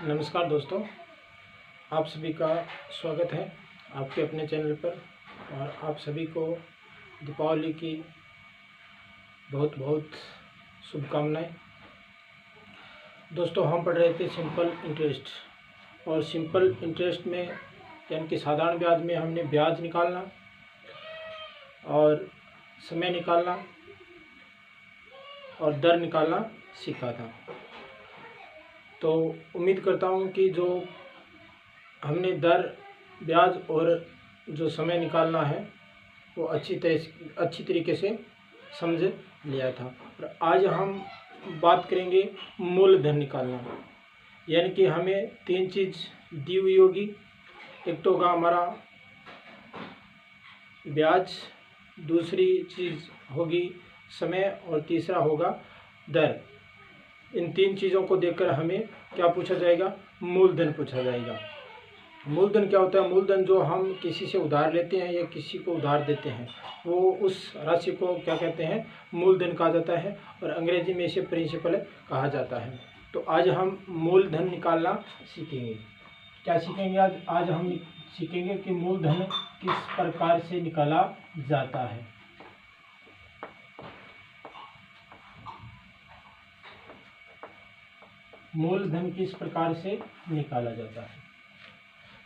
नमस्कार दोस्तों, आप सभी का स्वागत है आपके अपने चैनल पर। और आप सभी को दीपावली की बहुत बहुत शुभकामनाएं। दोस्तों, हम पढ़ रहे थे सिंपल इंटरेस्ट, और सिंपल इंटरेस्ट में यानी कि साधारण ब्याज में हमने ब्याज निकालना और समय निकालना और दर निकालना सीखा था। तो उम्मीद करता हूँ कि जो हमने दर, ब्याज और जो समय निकालना है वो अच्छी तरीके से समझ लिया था। और आज हम बात करेंगे मूलधन निकालना, यानी कि हमें तीन चीज़ दी हुई होगी। एक तो होगा हमारा ब्याज, दूसरी चीज़ होगी समय और तीसरा होगा दर। इन तीन चीज़ों को देखकर हमें क्या पूछा जाएगा? मूलधन पूछा जाएगा। मूलधन क्या होता है? मूलधन जो हम किसी से उधार लेते हैं या किसी को उधार देते हैं, वो उस राशि को क्या कहते हैं? मूलधन कहा जाता है, और अंग्रेजी में इसे प्रिंसिपल कहा जाता है। तो आज हम मूलधन निकालना सीखेंगे। क्या सीखेंगे आज? आज हम सीखेंगे कि मूलधन किस प्रकार से निकाला जाता है। मूलधन किस प्रकार से निकाला जाता है,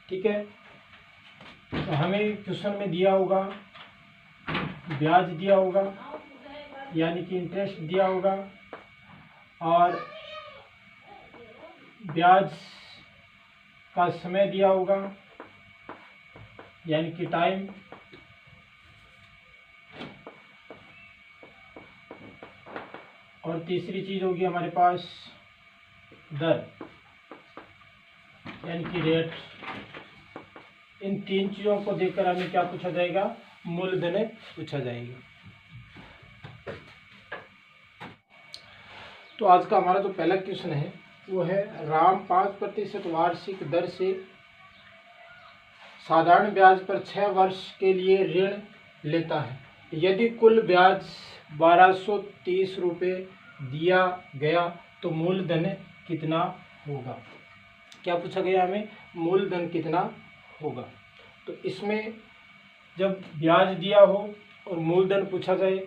ठीक है। तो हमें क्वेश्चन में दिया होगा ब्याज दिया होगा, यानी कि इंटरेस्ट दिया होगा, और ब्याज का समय दिया होगा, यानी कि टाइम, और तीसरी चीज होगी हमारे पास दर, यानी कि रेट। इन तीन चीजों को देखकर हमें क्या पूछा जाएगा? मूलधन पूछा जाएगा। तो आज का हमारा जो पहला क्वेश्चन है वो है, राम 5% वार्षिक दर से साधारण ब्याज पर 6 वर्ष के लिए ऋण लेता है। यदि कुल ब्याज 1230 रुपये दिया गया तो मूलधन कितना होगा? क्या पूछा गया हमें? मूलधन कितना होगा। तो इसमें जब ब्याज दिया हो और मूलधन पूछा जाए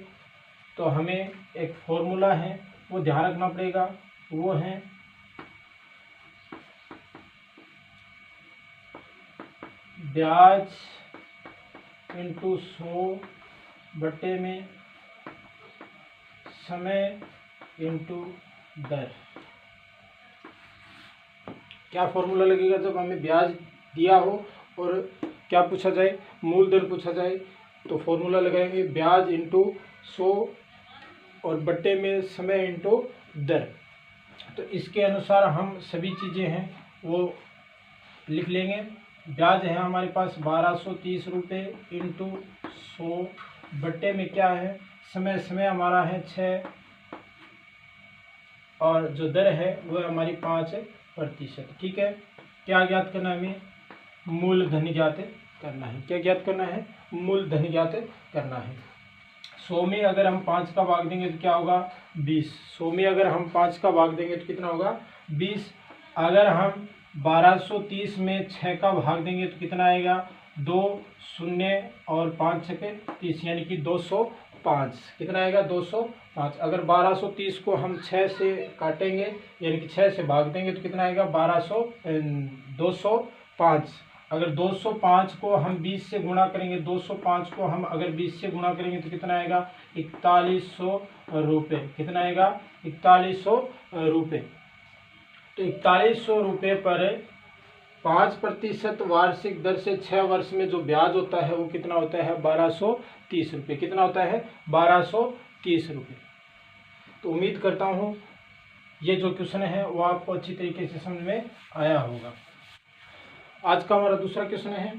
तो हमें एक फॉर्मूला है वो ध्यान रखना पड़ेगा। वो है ब्याज इंटू 100 बटे में समय इंटू दर। क्या फॉर्मूला लगेगा जब हमें ब्याज दिया हो और क्या पूछा जाए? मूलधन पूछा जाए। तो फॉर्मूला लगाएंगे ब्याज इंटू 100 और बट्टे में समय इंटू दर। तो इसके अनुसार हम सभी चीज़ें हैं वो लिख लेंगे। ब्याज है हमारे पास 1230 रुपये इंटू 100 बट्टे में क्या है? समय हमारा है 6, और जो दर है वो हमारी 5%, ठीक है। क्या ज्ञात करना है हमें? मूलधन ज्ञात करना है। क्या ज्ञात करना है? मूलधन ज्ञात करना है। 100 में अगर हम 5 का भाग देंगे तो क्या होगा? 20। 100 में अगर हम 5 का भाग देंगे तो कितना होगा? 20। अगर हम 1230 में 6 का भाग देंगे तो कितना आएगा? 2 0 और 5 छके 30, यानी कि 205। कितना आएगा? 205। अगर 1230 को हम 6 से काटेंगे, यानी कि 6 से भाग देंगे तो कितना आएगा? 205। अगर 205 को हम 20 से गुणा करेंगे, 205 को हम अगर 20 से गुणा करेंगे तो कितना आएगा? 4100 रुपये। कितना आएगा? 4100 रुपये। तो 4100 रुपये पर 5% वार्षिक दर से 6 वर्ष में जो ब्याज होता है वो कितना होता है? 1230 रुपये। कितना होता है? 1230 रुपये। तो उम्मीद करता हूँ ये जो क्वेश्चन है वो आपको अच्छी तरीके से समझ में आया होगा। आज का हमारा दूसरा क्वेश्चन है,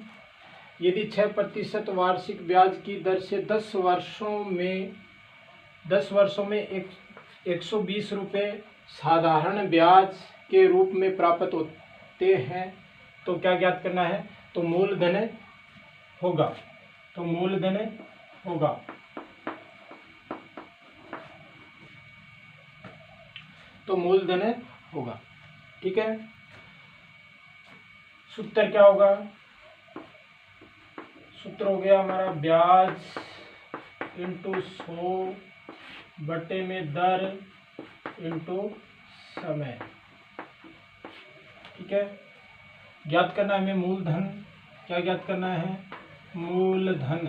यदि 6% वार्षिक ब्याज की दर से 10 वर्षों में 120 रुपये साधारण ब्याज के रूप में प्राप्त होते हैं तो क्या ज्ञात करना है? तो मूलधन होगा। तो मूलधन होगा। तो मूलधन होगा, ठीक है। सूत्र क्या होगा, सूत्र हो गया हमारा ब्याज इंटू 100 बटे में दर इंटू समय। ठीक है, ज्ञात करना है हमें मूलधन। क्या ज्ञात करना है, मूलधन।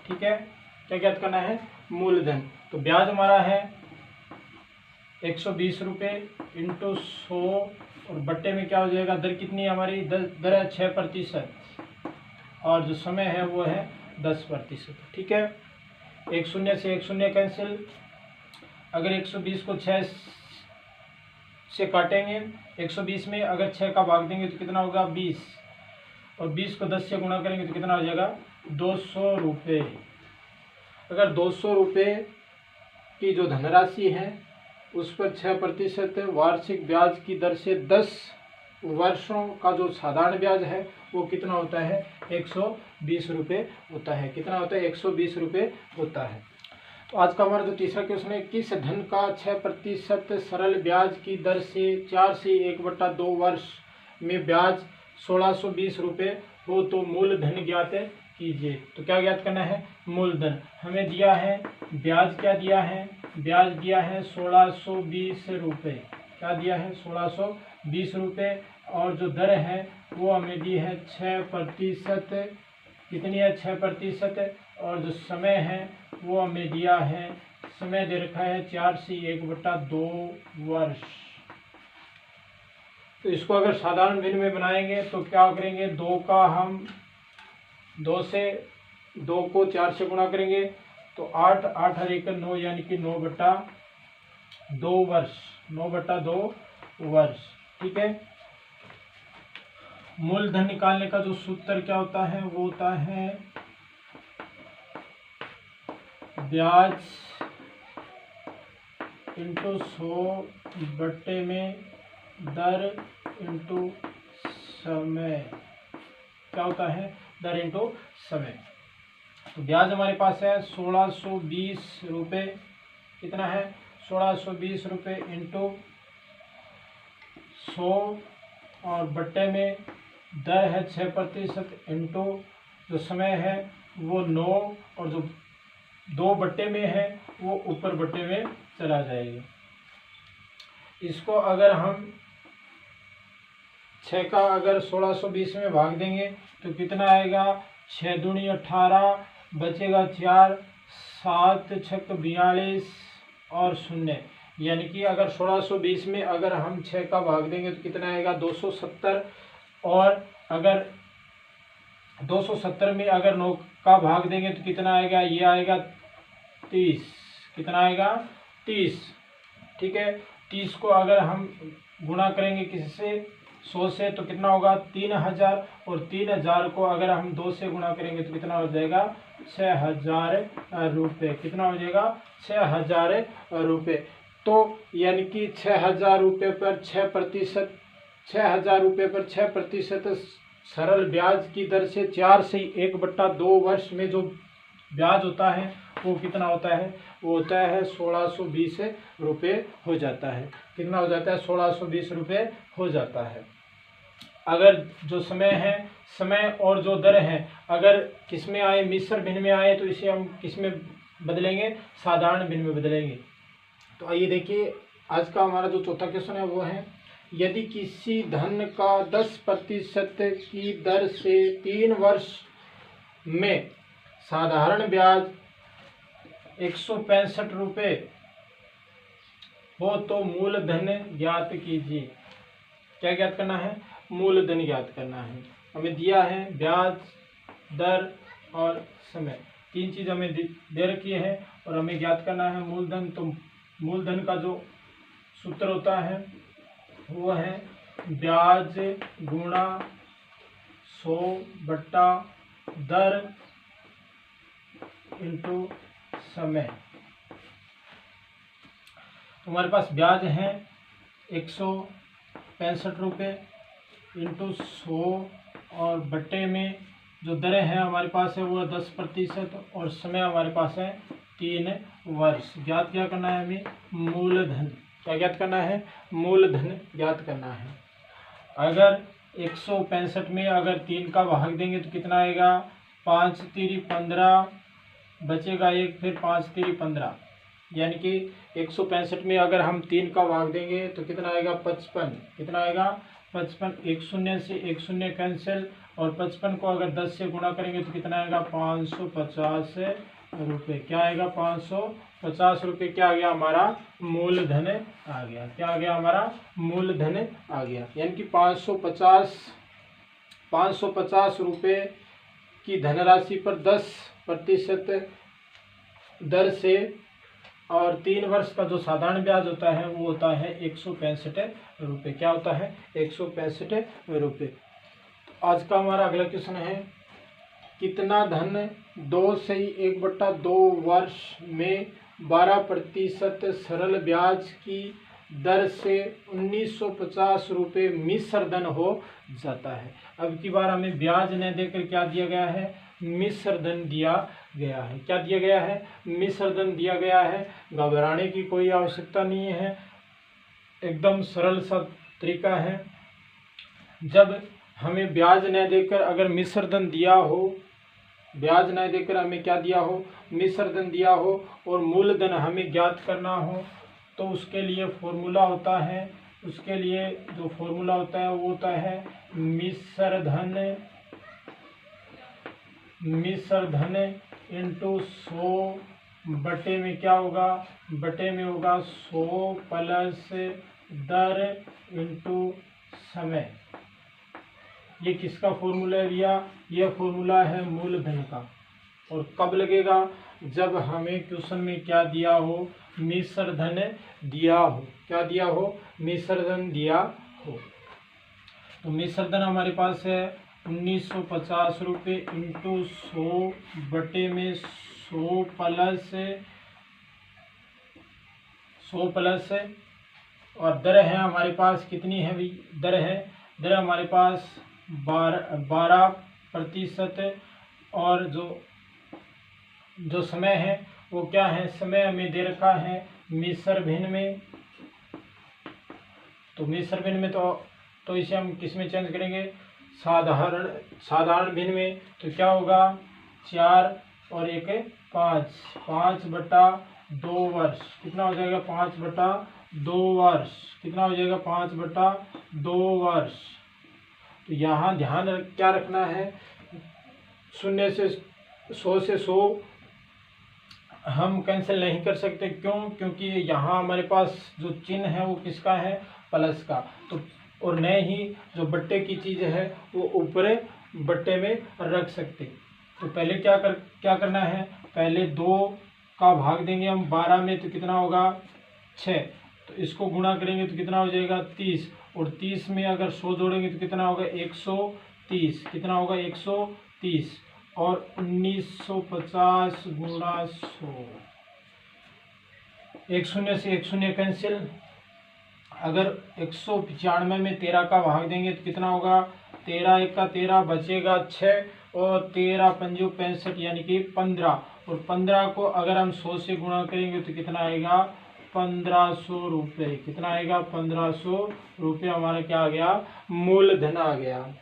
ठीक है, क्या ज्ञात करना है, मूलधन। तो ब्याज हमारा है 120 रुपये इंटू 100 और बट्टे में क्या हो जाएगा, दर कितनी है हमारी, दर है 6% और जो समय है वो है 10%। ठीक है, एक शून्य से एक शून्य कैंसिल। अगर 120 को 6 से काटेंगे, 120 में अगर 6 का भाग देंगे तो कितना होगा 20 और 20 को 10 से गुणा करेंगे तो कितना हो जाएगा 200 रुपये। अगर 200 रुपये की जो धनराशि है उस पर 6% वार्षिक ब्याज की दर से 10 वर्षों का जो साधारण ब्याज है वो कितना होता है 120 रुपये होता है। कितना होता है 120 रुपये होता है। तो आज का हमारा जो तीसरा क्वेश्चन है, किस धन का 6% सरल ब्याज की दर से 4 से 1/2 वर्ष में ब्याज 1620 रुपये हो तो मूलधन ज्ञात कीजिए। तो क्या ज्ञात करना है, मूलधन। हमें दिया है ब्याज, क्या दिया है, ब्याज दिया है 1620 रुपये। क्या दिया है 1620 रुपये और जो दर है वो हमें दी है 6%। कितनी है 6% और जो समय है वो हमें दिया है, समय दे रखा है 4 से 1/2 वर्ष। तो इसको अगर साधारण भिन्न में बनाएंगे तो क्या करेंगे, 2 को 4 से गुणा करेंगे तो 8 8 और 1 9 यानी कि 9/2 वर्ष, 9/2 वर्ष। ठीक है, मूलधन निकालने का जो सूत्र क्या होता है वो होता है ब्याज इंटू 100 बट्टे में दर इंटू समय। क्या होता है, दर इंटू समय। तो ब्याज हमारे पास है 1620 रुपये। कितना है 1620 रुपये इंटू 100 और बट्टे में दर है 6% इंटू जो समय है वो 9 और जो 2 बट्टे में है वो ऊपर बट्टे में चला जाएगा। इसको अगर हम 6 का अगर 1620 में भाग देंगे तो कितना आएगा, 6 दूनी 18 बचेगा 4, 7 छक 42 और 0 यानी कि अगर 1620 में अगर हम 6 का भाग देंगे तो कितना आएगा 270 और अगर 270 में अगर 9 का भाग देंगे तो कितना आएगा, ये आएगा 30। कितना आएगा 30। ठीक है, 30 को अगर हम गुणा करेंगे किससे 100 से तो कितना होगा 3000 और 3000 को अगर हम 2 से गुणा करेंगे तो कितना हो जाएगा 6000 रुपये। कितना हो जाएगा 6000 रुपये। तो यानी कि 6000 रुपये पर 6%, 6000 रुपये पर 6% सरल ब्याज की दर से 4 से 1/2 वर्ष में जो ब्याज होता है वो कितना होता है, वो होता है 1620 रुपये हो जाता है। कितना हो जाता है 1620 रुपये हो जाता है। अगर जो समय है, समय और जो दर है अगर किस में आए, मिश्र भिन्न में आए तो इसे हम किस में बदलेंगे, साधारण भिन्न में बदलेंगे। तो आइए देखिए आज का हमारा जो चौथा क्वेश्चन है वो है, यदि किसी धन का 10% की दर से 3 वर्ष में साधारण ब्याज 165 रुपये हो तो मूलधन ज्ञात कीजिए। क्या ज्ञात करना है, मूलधन ज्ञात करना है। हमें दिया है ब्याज, दर और समय, 3 चीज़ हमें दे रखी है और हमें ज्ञात करना है मूलधन। तो मूलधन का जो सूत्र होता है वो है ब्याज गुणा 100 बट्टा दर इंटू समय। तो हमारे पास ब्याज है 165 रुपये इंटू 100 और बट्टे में जो दरें हैं हमारे पास है वो 10% और समय हमारे पास है 3 वर्ष। ज्ञात क्या करना है हमें, मूलधन। क्या ज्ञात करना है, मूलधन ज्ञात करना है। अगर 165 में अगर 3 का भाग देंगे तो कितना आएगा, 5 तिरी 15, बचेगा 1, फिर 5 तिरी 15, यानी कि 165 में अगर हम 3 का भाग देंगे तो कितना आएगा, 55। कितना आएगा, 55। एक शून्य से एक शून्य कैंसिल, और 55 को अगर 10 से गुणा करेंगे तो कितना आएगा, 550 रुपये। क्या आएगा, 550 रुपये। क्या आ गया, हमारा मूलधन आ गया। क्या आ गया, हमारा मूलधन आ गया। यानी कि 550 रुपये की धनराशि पर 10% दर से और 3 वर्ष का जो साधारण ब्याज होता है वो होता है 165 रुपये। क्या होता है, 165 रुपये। आज का हमारा अगला क्वेश्चन है, कितना धन 2 से 1/2 वर्ष में 12% सरल ब्याज की दर से 1950 रुपये मिश्र धन हो जाता है। अब की बार हमें ब्याज न देकर क्या दिया गया है, मिश्र धन दिया गया है। क्या दिया गया है, मिश्र धन दिया गया है। घबराने की कोई आवश्यकता नहीं है, एकदम सरल सा तरीका है। जब हमें ब्याज न देकर अगर मिश्र धन दिया हो, ब्याज न देकर हमें क्या दिया हो, मिश्र धन दिया हो, और मूलधन हमें ज्ञात करना हो, तो उसके लिए फॉर्मूला होता है, उसके लिए जो फॉर्मूला होता है वो होता है मिश्र धन इंटू 100 बटे में क्या होगा, बटे में होगा 100 प्लस दर इंटू समय। ये किसका फॉर्मूला है भैया, ये फॉर्मूला है मूलधन का। और कब लगेगा, जब हमें क्वेश्चन में क्या दिया हो, मिश्र धन दिया हो। क्या दिया हो, मिश्र धन दिया हो। तो मिश्र धन हमारे पास है 1950 रुपये इंटू 100 बटे में 100 प्लस और दर है हमारे पास कितनी है भाई, दर हमारे पास 12%। और जो समय है वो क्या है, समय हमें दे रखा है मिश्र भिन्न में। तो मिश्र भिन्न में तो इसे हम किस में चेंज करेंगे, साधारण भिन्न में। तो क्या होगा, 4 और 1 5/2 वर्ष। कितना हो जाएगा, 5/2 वर्ष। कितना हो जाएगा, 5/2 वर्ष। तो यहाँ ध्यान क्या रखना है, 0 से 100 से 100 हम कैंसिल नहीं कर सकते। क्यों, क्योंकि यहाँ हमारे पास जो चिन्ह है वो किसका है, प्लस का। तो और न ही जो बट्टे की चीज़ है वो ऊपर बट्टे में रख सकते। तो पहले क्या करना है, पहले 2 का भाग देंगे हम 12 में, तो कितना होगा 6। तो इसको गुणा करेंगे तो कितना हो जाएगा 30, और 30 में अगर 100 जोड़ेंगे तो कितना होगा 130। कितना होगा 130, और 1950 गुणा 100। 1 शून्य से 1 शून्य कैंसिल। अगर 195 में 13 का भाग देंगे तो कितना होगा, 13 1 का 13, बचेगा 6, और 13 पंजो 65 यानी कि 15। और 15 को अगर हम 100 से गुणा करेंगे तो कितना आएगा, 1500 रुपये। कितना आएगा, 1500 रुपये। हमारा क्या आ गया, मूलधन आ गया।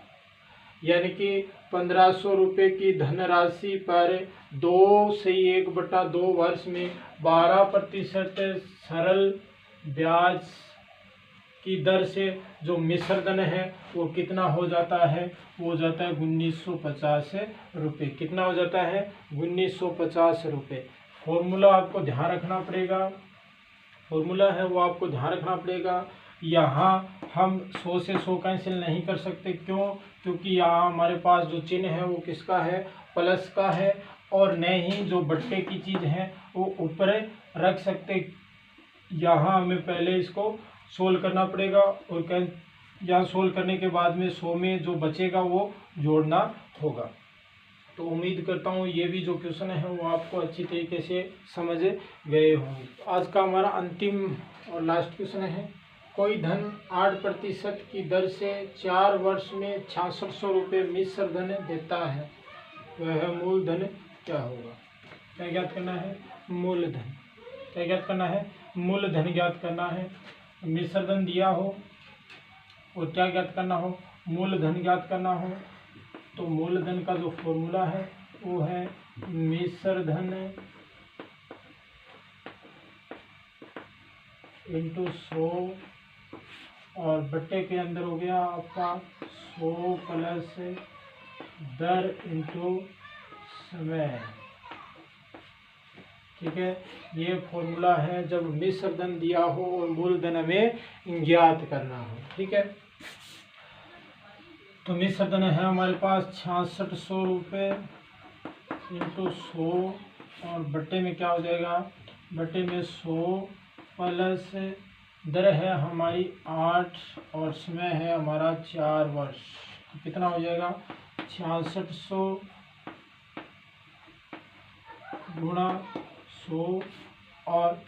यानी कि 1500 रुपये की धनराशि पर 2 से 1/2 वर्ष में 12% सरल ब्याज की दर से जो मिश्र धन है वो कितना हो जाता है, वो हो जाता है 1950 रुपये। कितना हो जाता है, 1950 रुपये। फॉर्मूला आपको ध्यान रखना पड़ेगा, फॉर्मूला है वो आपको ध्यान रखना पड़ेगा। यहाँ हम 100 से 100 कैंसिल नहीं कर सकते। क्यों, क्योंकि यहाँ हमारे पास जो चिन्ह है वो किसका है, प्लस का है। और न ही जो बट्टे की चीज़ है वो ऊपर रख सकते। यहाँ हमें पहले इसको सोल्व करना पड़ेगा, और यहाँ सोल्व करने के बाद में 100 में जो बचेगा वो जोड़ना होगा। तो उम्मीद करता हूँ ये भी जो क्वेश्चन है वो आपको अच्छी तरीके से समझ गए होंगे। आज का हमारा अंतिम और लास्ट क्वेश्चन है, कोई धन 8% की दर से 4 वर्ष में 6600 रुपये मिश्र धन देता है, वह मूलधन क्या होगा। क्या ज्ञात करना है, मूलधन। क्या ज्ञात करना है, मूलधन ज्ञात करना है। मिश्र धन दिया हो और क्या ज्ञात करना हो, मूलधन ज्ञात करना हो तो मूलधन का जो फॉर्मूला है वो है मिश्रधन इंटू 100 और बट्टे के अंदर हो गया आपका 100 प्लस दर इंटू समय। ठीक है, ये फॉर्मूला है जब मिश्रधन दिया हो और मूलधन हमें ज्ञात करना हो। ठीक है, तो मिश्रधन है हमारे पास 6600 रुपये इंटू 100 और बट्टे में क्या हो जाएगा, बट्टे में 100 प्लस दर है हमारी 8 और समय है हमारा 4 वर्ष। तो कितना हो जाएगा 6600 गुणा 100 और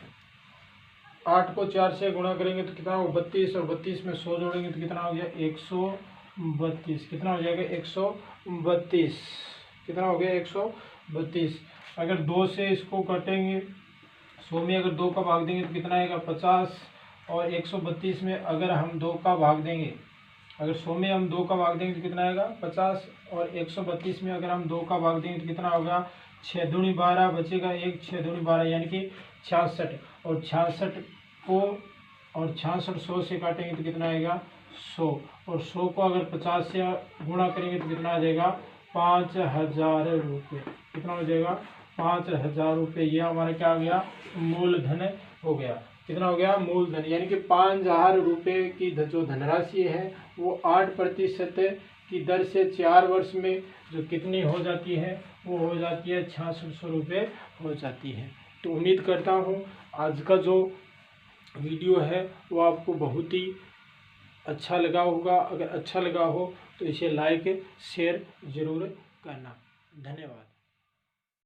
8 को 4 से गुणा करेंगे तो कितना हो 32 और 32 में 100 जोड़ेंगे तो कितना हो गया 132। कितना हो जाएगा 132। कितना हो गया 132। अगर 2 से इसको काटेंगे 100 में अगर 2 का भाग देंगे तो कितना आएगा 50 और 132 में अगर हम 2 का भाग देंगे, अगर 100 में हम 2 का भाग देंगे तो कितना आएगा 50 और 132 में अगर हम 2 का भाग देंगे तो कितना होगा 6 दूनी 12 बचेगा 1, 6 दूनी 12 यानी कि 66 और 66 को और 66 100 से काटेंगे तो कितना आएगा 100 और 100 को अगर 50 से गुणा करेंगे तो कितना आ जाएगा 5000 रुपये। कितना हो जाएगा 5000 रुपये। ये हमारा क्या हो गया मूलधन हो गया। कितना हो गया मूलधन, यानी कि 5000 रुपये की जो धनराशि है वो 8% की दर से 4 वर्ष में जो कितनी हो जाती है वो हो जाती है 6600 रुपये हो जाती है। तो उम्मीद करता हूँ आज का जो वीडियो है वो आपको बहुत ही अच्छा लगा होगा। अगर अच्छा लगा हो तो इसे लाइक शेयर ज़रूर करना। धन्यवाद।